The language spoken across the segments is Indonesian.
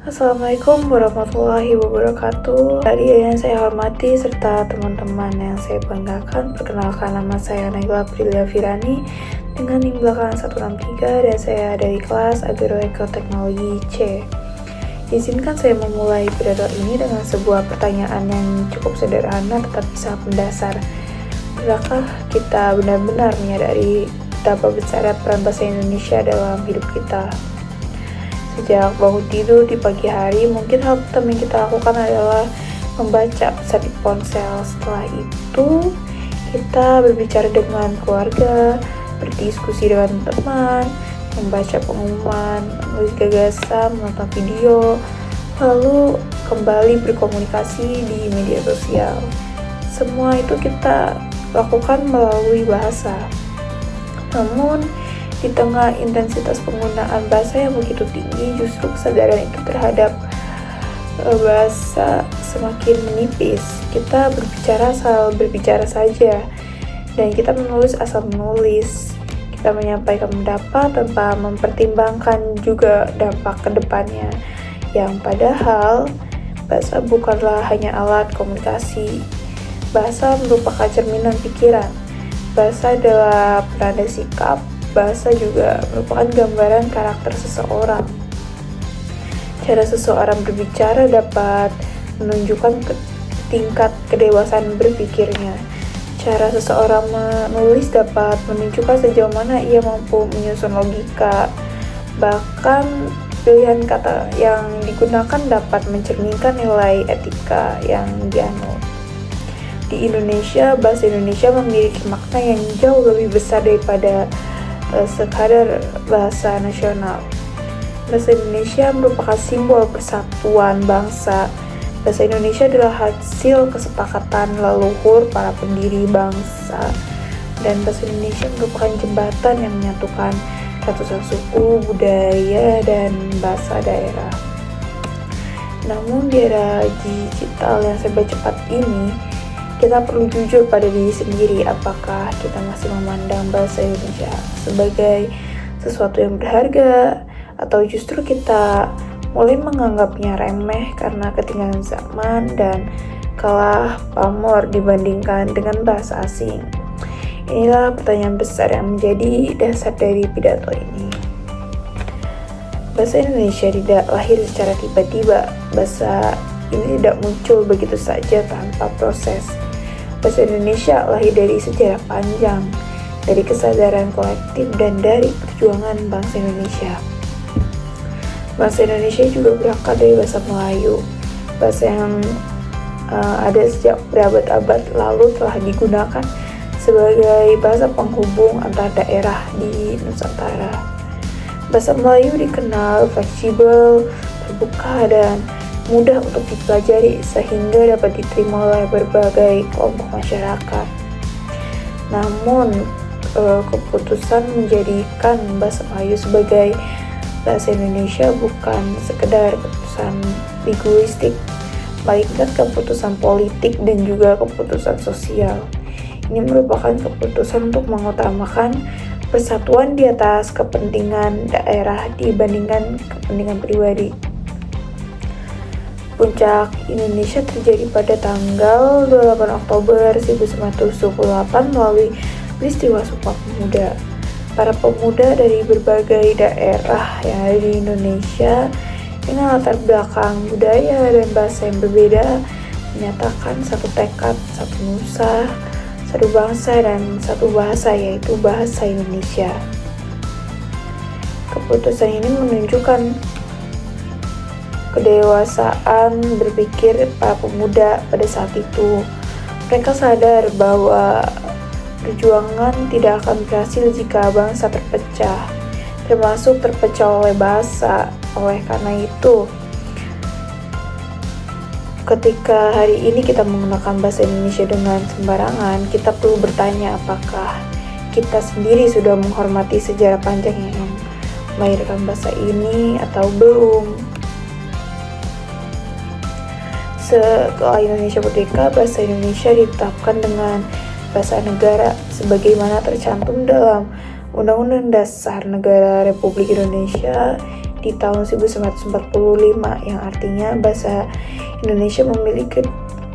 Assalamualaikum warahmatullahi wabarakatuh. Hadirin yang saya hormati serta teman-teman yang saya banggakan, perkenalkan nama saya Naila Aprilia Firani dengan NIM belakang 163 dan saya dari kelas Agroekoteknologi C. Izinkan saya memulai pidato ini dengan sebuah pertanyaan yang cukup sederhana tetapi sangat mendasar. Pernahkah kita benar-benar menyadari betapa besar peran bahasa Indonesia dalam hidup kita? Sejak bangun tidur di pagi hari, mungkin hal pertama yang kita lakukan adalah membaca pesan di ponsel. Setelah itu, kita berbicara dengan keluarga, berdiskusi dengan teman, membaca pengumuman, menulis gagasan, menonton video, lalu kembali berkomunikasi di media sosial. Semua itu kita lakukan melalui bahasa. Namun, di tengah intensitas penggunaan bahasa yang begitu tinggi, justru kesadaran itu terhadap bahasa semakin menipis. Kita berbicara asal berbicara saja, dan kita menulis asal menulis. Kita menyampaikan pendapat tanpa mempertimbangkan juga dampak ke depannya. Yang padahal, bahasa bukanlah hanya alat komunikasi. Bahasa merupakan cerminan pikiran. Bahasa adalah penanda sikap. Bahasa juga merupakan gambaran karakter seseorang. Cara seseorang berbicara dapat menunjukkan tingkat kedewasaan berpikirnya. Cara seseorang menulis dapat menunjukkan sejauh mana ia mampu menyusun logika. Bahkan pilihan kata yang digunakan dapat mencerminkan nilai etika yang dianut. Di Indonesia, bahasa Indonesia memiliki makna yang jauh lebih besar daripada sekadar bahasa nasional. Bahasa Indonesia merupakan simbol persatuan bangsa. Bahasa Indonesia adalah hasil kesepakatan leluhur para pendiri bangsa. Dan bahasa Indonesia merupakan jembatan yang menyatukan ratusan suku, budaya, dan bahasa daerah. Namun di era digital yang serba cepat ini, kita perlu jujur pada diri sendiri, apakah kita masih memandang bahasa Indonesia sebagai sesuatu yang berharga, atau justru kita mulai menganggapnya remeh karena ketinggalan zaman dan kalah pamor dibandingkan dengan bahasa asing. Inilah pertanyaan besar yang menjadi dasar dari pidato ini. Bahasa Indonesia tidak lahir secara tiba-tiba. Bahasa ini tidak muncul begitu saja tanpa proses. Bahasa Indonesia lahir dari sejarah panjang, dari kesadaran kolektif, dan dari perjuangan bangsa Indonesia. Bahasa Indonesia juga berangkat dari bahasa Melayu, bahasa yang ada sejak berabad-abad lalu telah digunakan sebagai bahasa penghubung antar daerah di Nusantara. Bahasa Melayu dikenal fleksibel, terbuka, dan mudah untuk dipelajari sehingga dapat diterima oleh berbagai kelompok masyarakat. Namun, keputusan menjadikan bahasa Melayu sebagai bahasa Indonesia bukan sekedar keputusan linguistik, melainkan keputusan politik dan juga keputusan sosial. Ini merupakan keputusan untuk mengutamakan persatuan di atas kepentingan daerah dibandingkan kepentingan pribadi. Puncak Indonesia terjadi pada tanggal 28 Oktober 1978 melalui peristiwa Sumpah Pemuda. Para pemuda dari berbagai daerah yang ada di Indonesia dengan latar belakang budaya dan bahasa yang berbeda menyatakan satu tekad, satu nusa, satu bangsa, dan satu bahasa, yaitu bahasa Indonesia. Keputusan ini menunjukkan kedewasaan berpikir para pemuda pada saat itu. Mereka sadar bahwa perjuangan tidak akan berhasil jika bangsa terpecah, termasuk terpecah oleh bahasa. Oleh karena itu, ketika hari ini kita menggunakan bahasa Indonesia dengan sembarangan, kita perlu bertanya apakah kita sendiri sudah menghormati sejarah panjang yang melahirkan bahasa ini atau belum. Setelah Indonesia merdeka, bahasa Indonesia ditetapkan dengan bahasa negara sebagaimana tercantum dalam Undang-Undang Dasar Negara Republik Indonesia di di tahun 1945, yang artinya bahasa Indonesia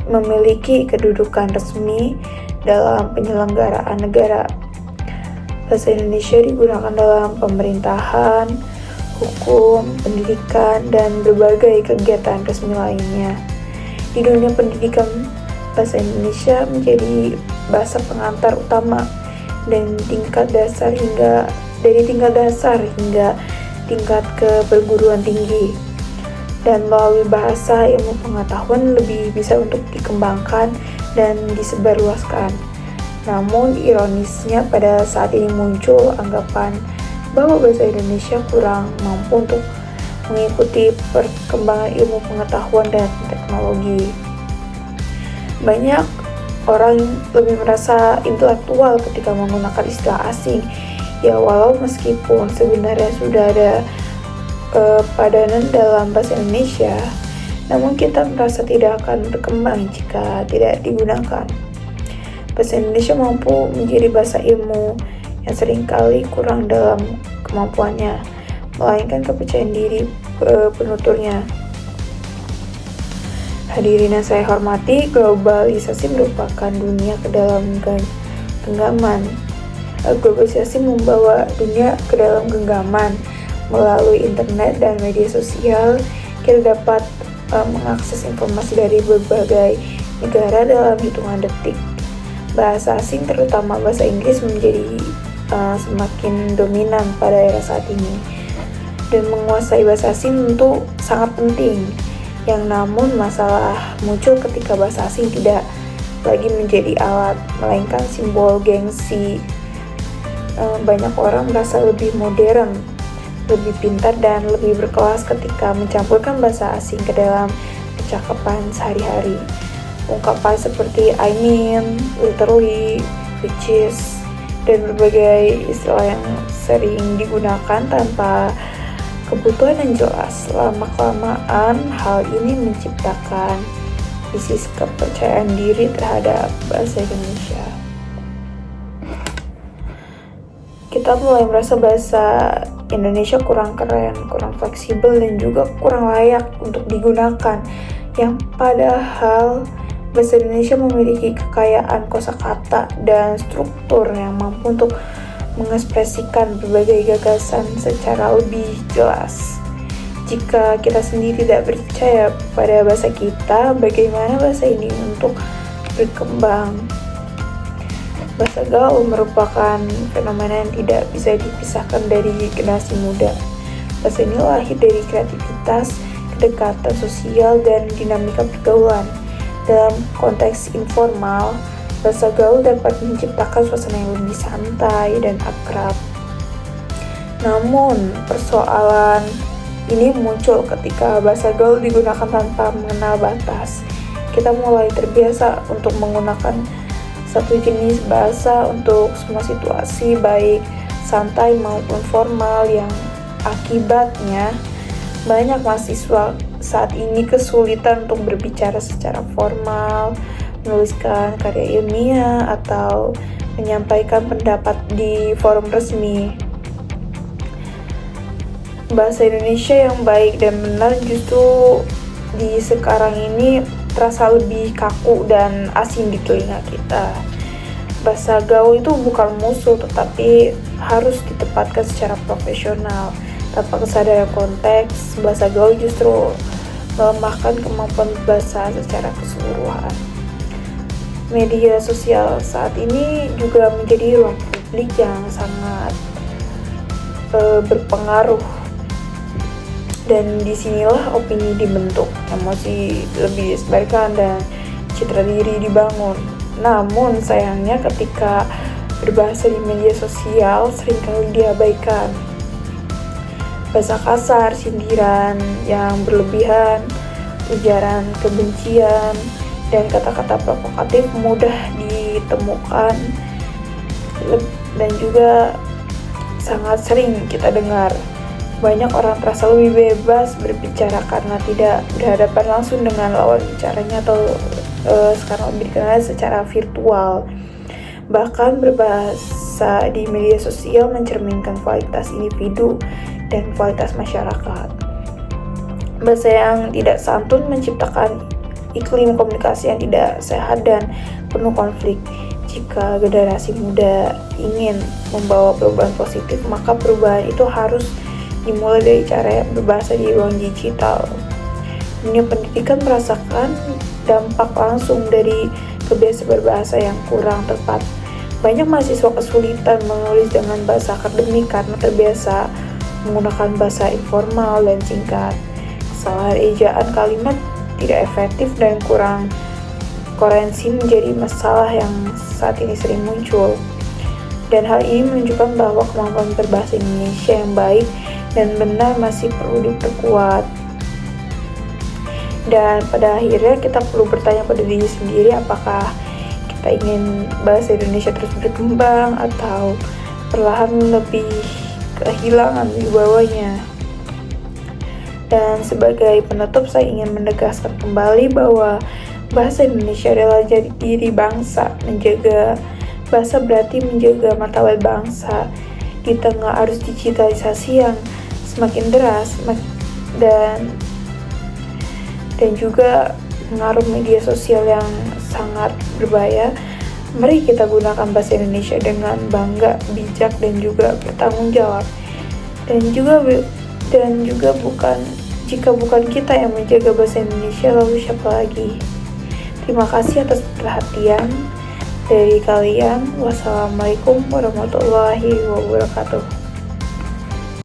memiliki kedudukan resmi dalam penyelenggaraan negara. Bahasa Indonesia digunakan dalam pemerintahan, hukum, pendidikan, dan berbagai kegiatan resmi lainnya. Di dunia pendidikan, bahasa Indonesia menjadi bahasa pengantar utama dari tingkat dasar hingga tingkat ke perguruan tinggi. Dan melalui bahasa, ilmu pengetahuan lebih bisa untuk dikembangkan dan disebarluaskan. Namun ironisnya pada saat ini muncul anggapan bahwa bahasa Indonesia kurang mampu untuk mengikuti perkembangan ilmu pengetahuan dan teknologi. Banyak orang lebih merasa intelektual ketika menggunakan istilah asing. Ya, walau meskipun sebenarnya sudah ada padanan dalam bahasa Indonesia, namun kita merasa tidak akan berkembang jika tidak digunakan. Bahasa Indonesia mampu menjadi bahasa ilmu yang seringkali kurang dalam kemampuannya, melainkan kepercayaan diri penuturnya. Hadirin yang saya hormati, globalisasi merupakan dunia ke dalam genggaman. Globalisasi membawa dunia ke dalam genggaman. Melalui internet dan media sosial, kita dapat mengakses informasi dari berbagai negara dalam hitungan detik. Bahasa asing, terutama bahasa Inggris, menjadi semakin dominan pada era saat ini. Dan menguasai bahasa asing tentu sangat penting. Yang namun masalah muncul ketika bahasa asing tidak lagi menjadi alat, melainkan simbol gengsi. Banyak orang merasa lebih modern, lebih pintar, dan lebih berkelas ketika mencampurkan bahasa asing ke dalam percakapan sehari-hari. Ungkapan seperti I mean, literally, which is, dan berbagai istilah yang sering digunakan tanpa kebutuhan yang jelas. Lama-kelamaan, hal ini menciptakan krisis kepercayaan diri terhadap bahasa Indonesia. Kita mulai merasa bahasa Indonesia kurang keren, kurang fleksibel, dan juga kurang layak untuk digunakan. Yang padahal bahasa Indonesia memiliki kekayaan kosakata dan struktur yang mampu untuk mengekspresikan berbagai gagasan secara lebih jelas. Jika kita sendiri tidak percaya pada bahasa kita, bagaimana bahasa ini untuk berkembang? Bahasa gaul merupakan fenomena yang tidak bisa dipisahkan dari generasi muda. Bahasa ini lahir dari kreativitas, kedekatan sosial, dan dinamika pergaulan. Dalam konteks informal, bahasa gaul dapat menciptakan suasana yang lebih santai dan akrab. Namun, persoalan ini muncul ketika bahasa gaul digunakan tanpa mengenal batas. Kita mulai terbiasa untuk menggunakan satu jenis bahasa untuk semua situasi, baik santai maupun formal, yang akibatnya banyak mahasiswa saat ini kesulitan untuk berbicara secara formal, menuliskan karya ilmiah, atau menyampaikan pendapat di forum resmi. Bahasa Indonesia yang baik dan benar justru di sekarang ini terasa lebih kaku dan asing di telinga kita. Bahasa gaul itu bukan musuh, tetapi harus ditempatkan secara profesional. Tanpa kesadaran konteks, bahasa gaul justru melemahkan kemampuan bahasa secara keseluruhan. Media sosial saat ini juga menjadi ruang publik yang sangat berpengaruh, dan disinilah opini dibentuk, emosi lebih disebarkan, dan citra diri dibangun. Namun sayangnya ketika berbahasa di media sosial seringkali diabaikan. Bahasa kasar, sindiran yang berlebihan, ujaran kebencian, dan kata-kata provokatif mudah ditemukan dan juga sangat sering kita dengar. Banyak orang terasa lebih bebas berbicara karena tidak berhadapan langsung dengan lawan bicaranya, atau sekarang lebih dikenal secara virtual. Bahkan berbahasa di media sosial mencerminkan kualitas individu dan kualitas masyarakat. Bahasa yang tidak santun menciptakan iklim komunikasi yang tidak sehat dan penuh konflik. Jika generasi muda ingin membawa perubahan positif, maka perubahan itu harus dimulai dari cara berbahasa di ruang digital. Dunia pendidikan merasakan dampak langsung dari kebiasaan berbahasa yang kurang tepat. Banyak mahasiswa kesulitan menulis dengan bahasa akademik karena terbiasa menggunakan bahasa informal dan singkat. Kesalahan ejaan kalimat tidak efektif dan kurang koherensi menjadi masalah yang saat ini sering muncul. Dan hal ini menunjukkan bahwa kemampuan berbahasa Indonesia yang baik dan benar masih perlu diperkuat. Dan pada akhirnya kita perlu bertanya pada diri sendiri, apakah kita ingin bahasa Indonesia terus berkembang atau perlahan lebih kehilangan wibawanya. Dan sebagai penutup, saya ingin menegaskan kembali bahwa bahasa Indonesia adalah jati diri bangsa. Menjaga bahasa berarti menjaga martabat bangsa di tengah arus digitalisasi yang semakin deras dan juga pengaruh media sosial yang sangat berbahaya. Mari kita gunakan bahasa Indonesia dengan bangga, bijak, dan juga bertanggung jawab. Dan juga jika bukan kita yang menjaga bahasa Indonesia, lalu siapa lagi? Terima kasih atas perhatian dari kalian. Wassalamualaikum warahmatullahi wabarakatuh.